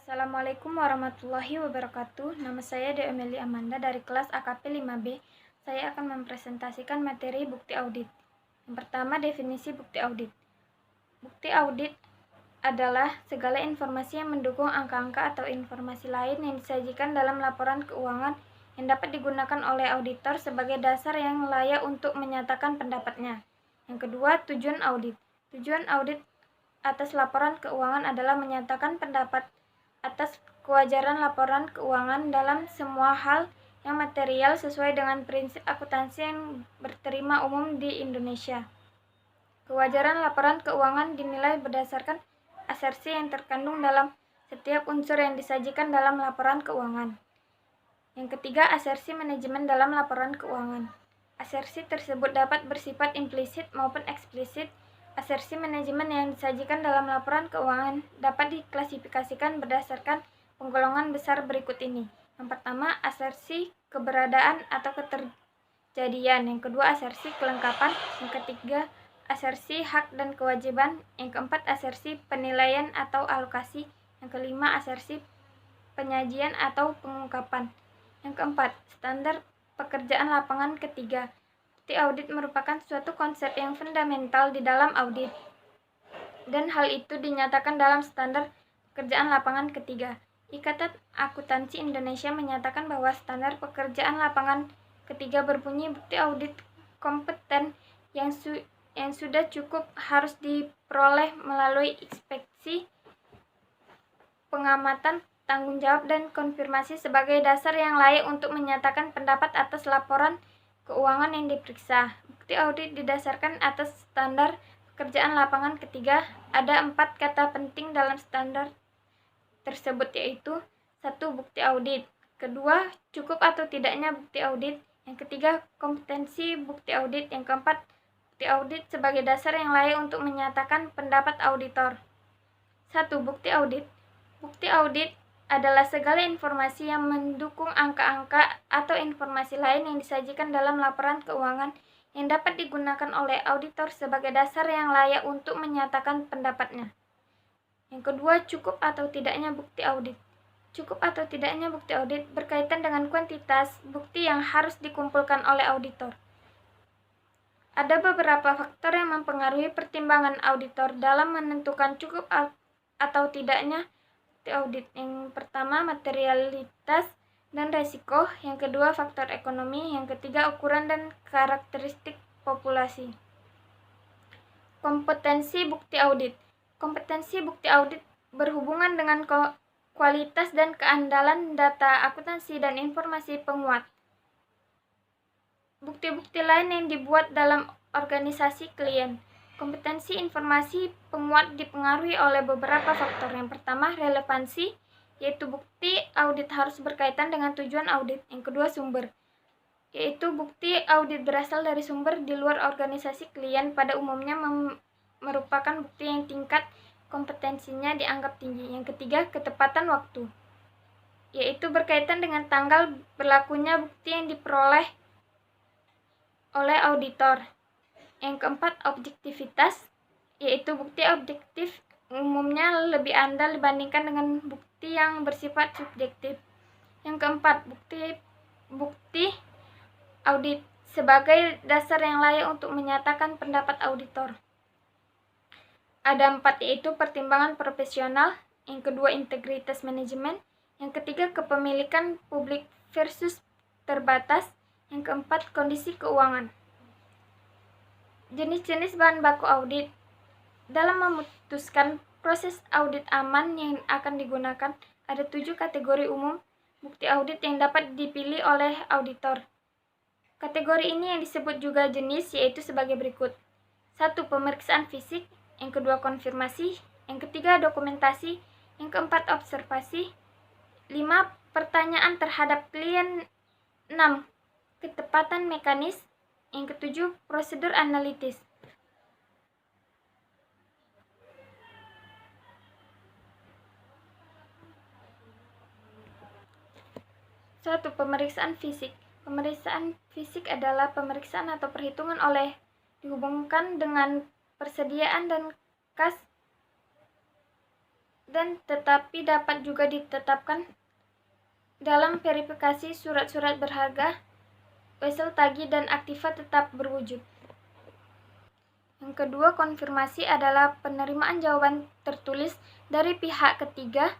Assalamualaikum warahmatullahi wabarakatuh. Nama saya Deomeli Amanda dari kelas AKP 5B. Saya akan mempresentasikan materi bukti audit. Yang pertama, definisi bukti audit. Bukti audit adalah segala informasi yang mendukung angka-angka atau informasi lain yang disajikan dalam laporan keuangan yang dapat digunakan oleh auditor sebagai dasar yang layak untuk menyatakan pendapatnya. Yang kedua, tujuan audit. Tujuan audit atas laporan keuangan adalah menyatakan pendapat atas kewajaran laporan keuangan dalam semua hal yang material sesuai dengan prinsip akuntansi yang berterima umum di Indonesia. Kewajaran laporan keuangan dinilai berdasarkan asersi yang terkandung dalam setiap unsur yang disajikan dalam laporan keuangan. Yang ketiga, asersi manajemen dalam laporan keuangan. Asersi tersebut dapat bersifat implisit maupun eksplisit. Asersi manajemen yang disajikan dalam laporan keuangan dapat diklasifikasikan berdasarkan penggolongan besar berikut ini. Yang pertama, asersi keberadaan atau keterjadian. Yang kedua, asersi kelengkapan. Yang ketiga, asersi hak dan kewajiban. Yang keempat, asersi penilaian atau alokasi. Yang kelima, asersi penyajian atau pengungkapan. Yang keempat, standar pekerjaan lapangan ketiga. Bukti audit merupakan suatu konsep yang fundamental di dalam audit, dan hal itu dinyatakan dalam standar pekerjaan lapangan ketiga. Ikatan Akuntansi Indonesia menyatakan bahwa standar pekerjaan lapangan ketiga berbunyi bukti audit kompeten yang sudah cukup harus diperoleh melalui inspeksi, pengamatan, tanggung jawab, dan konfirmasi sebagai dasar yang layak untuk menyatakan pendapat atas laporan keuangan yang diperiksa. Bukti audit didasarkan atas standar pekerjaan lapangan ketiga. Ada 4 kata penting dalam standar tersebut, yaitu 1. Bukti audit. Kedua, cukup atau tidaknya bukti audit. Yang ketiga, kompetensi bukti audit. Yang keempat, bukti audit sebagai dasar yang layak untuk menyatakan pendapat auditor. 1. Bukti audit. Bukti audit adalah segala informasi yang mendukung angka-angka atau informasi lain yang disajikan dalam laporan keuangan yang dapat digunakan oleh auditor sebagai dasar yang layak untuk menyatakan pendapatnya. Yang kedua, cukup atau tidaknya bukti audit. Cukup atau tidaknya bukti audit berkaitan dengan kuantitas bukti yang harus dikumpulkan oleh auditor. Ada beberapa faktor yang mempengaruhi pertimbangan auditor dalam menentukan cukup atau tidaknya audit. Yang pertama, materialitas dan resiko. Yang kedua, faktor ekonomi. Yang ketiga, ukuran dan karakteristik populasi. Kompetensi bukti audit. Kompetensi bukti audit berhubungan dengan kualitas dan keandalan data akuntansi dan informasi penguat. Bukti-bukti lain yang dibuat dalam organisasi klien. Kompetensi informasi penguat dipengaruhi oleh beberapa faktor. Yang pertama, relevansi, yaitu bukti audit harus berkaitan dengan tujuan audit. Yang kedua, sumber, yaitu bukti audit berasal dari sumber di luar organisasi klien, pada umumnya merupakan bukti yang tingkat kompetensinya dianggap tinggi. Yang ketiga, ketepatan waktu, yaitu berkaitan dengan tanggal berlakunya bukti yang diperoleh oleh auditor. Yang keempat, objektivitas, yaitu bukti objektif umumnya lebih andal dibandingkan dengan bukti yang bersifat subjektif. Yang keempat, bukti audit sebagai dasar yang layak untuk menyatakan pendapat auditor. Ada 4, yaitu pertimbangan profesional. Yang kedua, integritas manajemen. Yang ketiga, kepemilikan publik versus terbatas. Yang keempat, kondisi keuangan. Jenis-jenis bahan baku audit. Dalam memutuskan proses audit aman yang akan digunakan, ada 7 kategori umum bukti audit yang dapat dipilih oleh auditor. Kategori ini yang disebut juga jenis, yaitu sebagai berikut. 1. Pemeriksaan fisik. Yang kedua, konfirmasi. Yang ketiga, dokumentasi. Yang keempat, observasi. 5. Pertanyaan terhadap klien. 6. Ketepatan mekanis. Yang ketujuh, prosedur analitis. Satu, pemeriksaan fisik. Pemeriksaan fisik adalah pemeriksaan atau perhitungan dihubungkan dengan persediaan dan kas dan tetapi dapat juga ditetapkan dalam verifikasi surat-surat berharga, wesel tagih, dan aktiva tetap berwujud. Yang kedua, konfirmasi adalah penerimaan jawaban tertulis dari pihak ketiga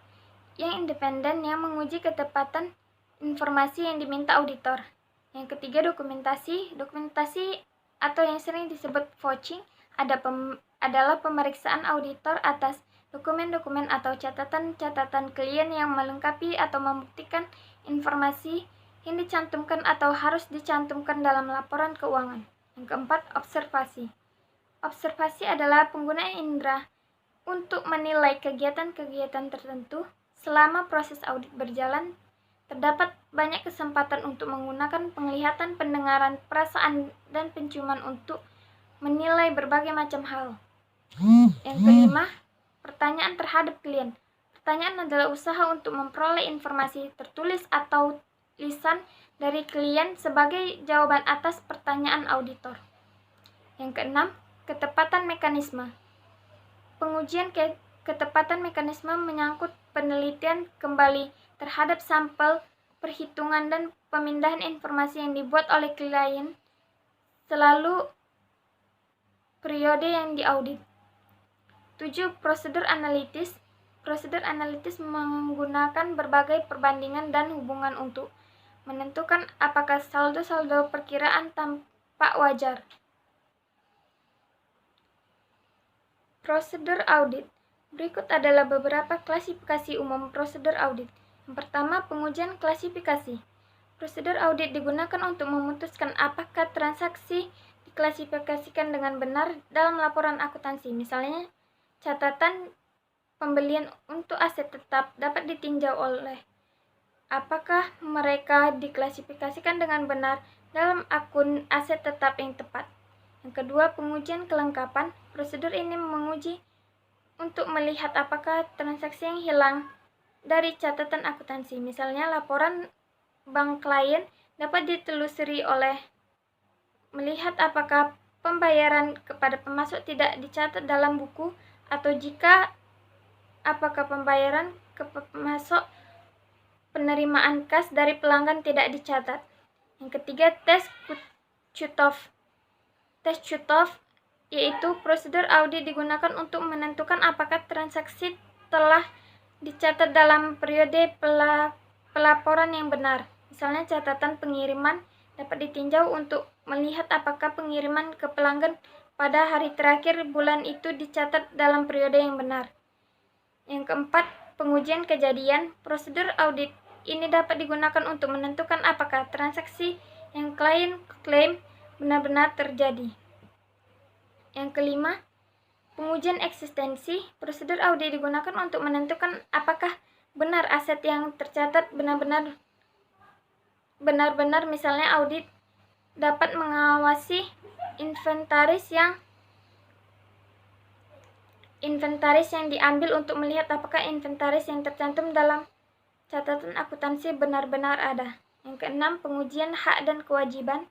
yang independen yang menguji ketepatan informasi yang diminta auditor. Yang ketiga, dokumentasi. Dokumentasi atau yang sering disebut vouching adalah pemeriksaan auditor atas dokumen-dokumen atau catatan-catatan klien yang melengkapi atau membuktikan informasi yang dicantumkan atau harus dicantumkan dalam laporan keuangan. Yang keempat, observasi. Observasi adalah penggunaan indera untuk menilai kegiatan-kegiatan tertentu. Selama proses audit berjalan, terdapat banyak kesempatan untuk menggunakan penglihatan, pendengaran, perasaan, dan penciuman untuk menilai berbagai macam hal. Yang kelima, pertanyaan terhadap klien. Pertanyaan adalah usaha untuk memperoleh informasi tertulis atau lisan dari klien sebagai jawaban atas pertanyaan auditor. Yang keenam, ketepatan mekanisme. Pengujian ketepatan mekanisme menyangkut penelitian kembali terhadap sampel, perhitungan, dan pemindahan informasi yang dibuat oleh klien selalu periode yang diaudit. 7. Prosedur analitis. Prosedur analitis menggunakan berbagai perbandingan dan hubungan untuk menentukan apakah saldo-saldo perkiraan tampak wajar. Prosedur audit. Berikut adalah beberapa klasifikasi umum prosedur audit. Yang pertama, pengujian klasifikasi. Prosedur audit digunakan untuk memutuskan apakah transaksi diklasifikasikan dengan benar dalam laporan akuntansi. Misalnya, catatan pembelian untuk aset tetap dapat ditinjau oleh apakah mereka diklasifikasikan dengan benar dalam akun aset tetap yang tepat. Yang kedua, pengujian kelengkapan. Prosedur ini menguji untuk melihat apakah transaksi yang hilang dari catatan akuntansi, misalnya laporan bank klien, dapat ditelusuri oleh melihat apakah pembayaran kepada pemasok tidak dicatat dalam buku, atau jika apakah pembayaran ke pemasok penerimaan kas dari pelanggan tidak dicatat. Yang ketiga, tes cut-off. Tes cut-off yaitu prosedur audit digunakan untuk menentukan apakah transaksi telah dicatat dalam periode pelaporan yang benar. Misalnya, catatan pengiriman dapat ditinjau untuk melihat apakah pengiriman ke pelanggan pada hari terakhir bulan itu dicatat dalam periode yang benar. Yang keempat, pengujian kejadian. Prosedur audit ini dapat digunakan untuk menentukan apakah transaksi yang klien klaim benar-benar terjadi. Yang kelima, pengujian eksistensi. Prosedur audit digunakan untuk menentukan apakah benar aset yang tercatat benar-benar, misalnya audit dapat mengawasi inventaris yang diambil untuk melihat apakah inventaris yang tercantum dalam catatan akuntansi benar-benar ada. Yang keenam, pengujian hak dan kewajiban.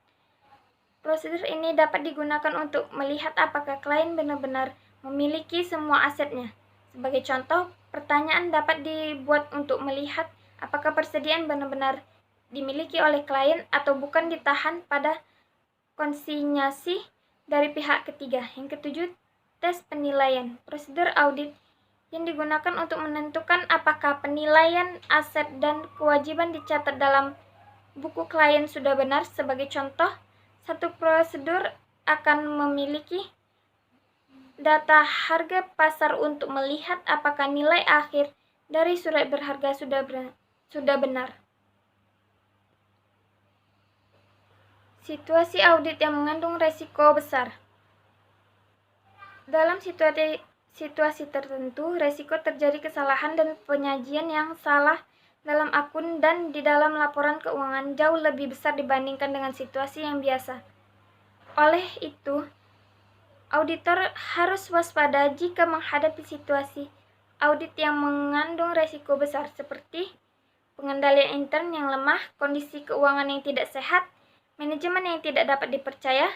Prosedur ini dapat digunakan untuk melihat apakah klien benar-benar memiliki semua asetnya. Sebagai contoh, pertanyaan dapat dibuat untuk melihat apakah persediaan benar-benar dimiliki oleh klien atau bukan ditahan pada konsinyasi dari pihak ketiga. Yang ketujuh, tes penilaian. Prosedur audit yang digunakan untuk menentukan apakah penilaian aset dan kewajiban dicatat dalam buku klien sudah benar. Sebagai contoh, satu prosedur akan memiliki data harga pasar untuk melihat apakah nilai akhir dari surat berharga sudah benar. Situasi audit yang mengandung resiko besar. Dalam situasi tertentu, resiko terjadi kesalahan dan penyajian yang salah dalam akun dan di dalam laporan keuangan jauh lebih besar dibandingkan dengan situasi yang biasa. Oleh itu, auditor harus waspada jika menghadapi situasi audit yang mengandung resiko besar seperti pengendalian intern yang lemah, kondisi keuangan yang tidak sehat, manajemen yang tidak dapat dipercaya,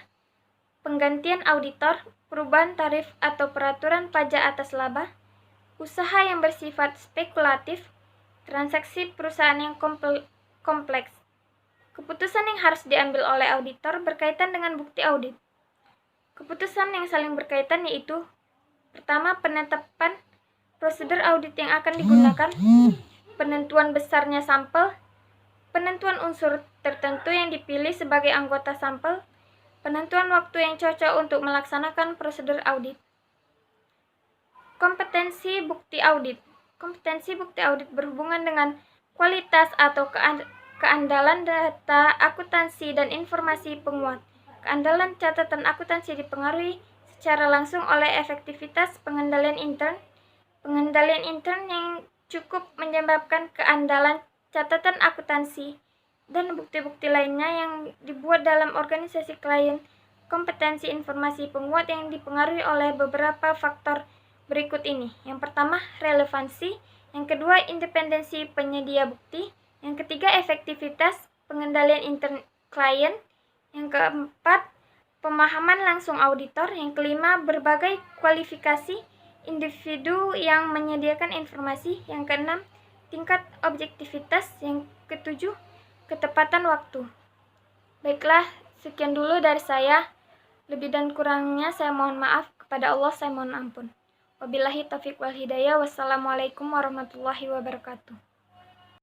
penggantian auditor, perubahan tarif atau peraturan pajak atas laba, usaha yang bersifat spekulatif, transaksi perusahaan yang kompleks. Keputusan yang harus diambil oleh auditor berkaitan dengan bukti audit. Keputusan yang saling berkaitan yaitu: pertama, penetapan prosedur audit yang akan digunakan, penentuan besarnya sampel, penentuan unsur tertentu yang dipilih sebagai anggota sampel, penentuan waktu yang cocok untuk melaksanakan prosedur audit. Kompetensi bukti audit. Kompetensi bukti audit berhubungan dengan kualitas atau keandalan data akuntansi dan informasi penguat. Keandalan catatan akuntansi dipengaruhi secara langsung oleh efektivitas pengendalian intern. Pengendalian intern yang cukup menyebabkan keandalan catatan akuntansi dan bukti-bukti lainnya yang dibuat dalam organisasi klien. Kompetensi informasi penguat yang dipengaruhi oleh beberapa faktor berikut ini. Yang pertama, relevansi. Yang kedua, independensi penyedia bukti. Yang ketiga, efektivitas pengendalian intern klien. Yang keempat, pemahaman langsung auditor. Yang kelima, berbagai kualifikasi individu yang menyediakan informasi. Yang keenam, tingkat objektivitas. Yang ketujuh, ketepatan waktu. Baiklah, sekian dulu dari saya. Lebih dan kurangnya saya mohon maaf. Kepada Allah saya mohon ampun. Wabillahi taufiq wal hidayah. Wassalamualaikum warahmatullahi wabarakatuh.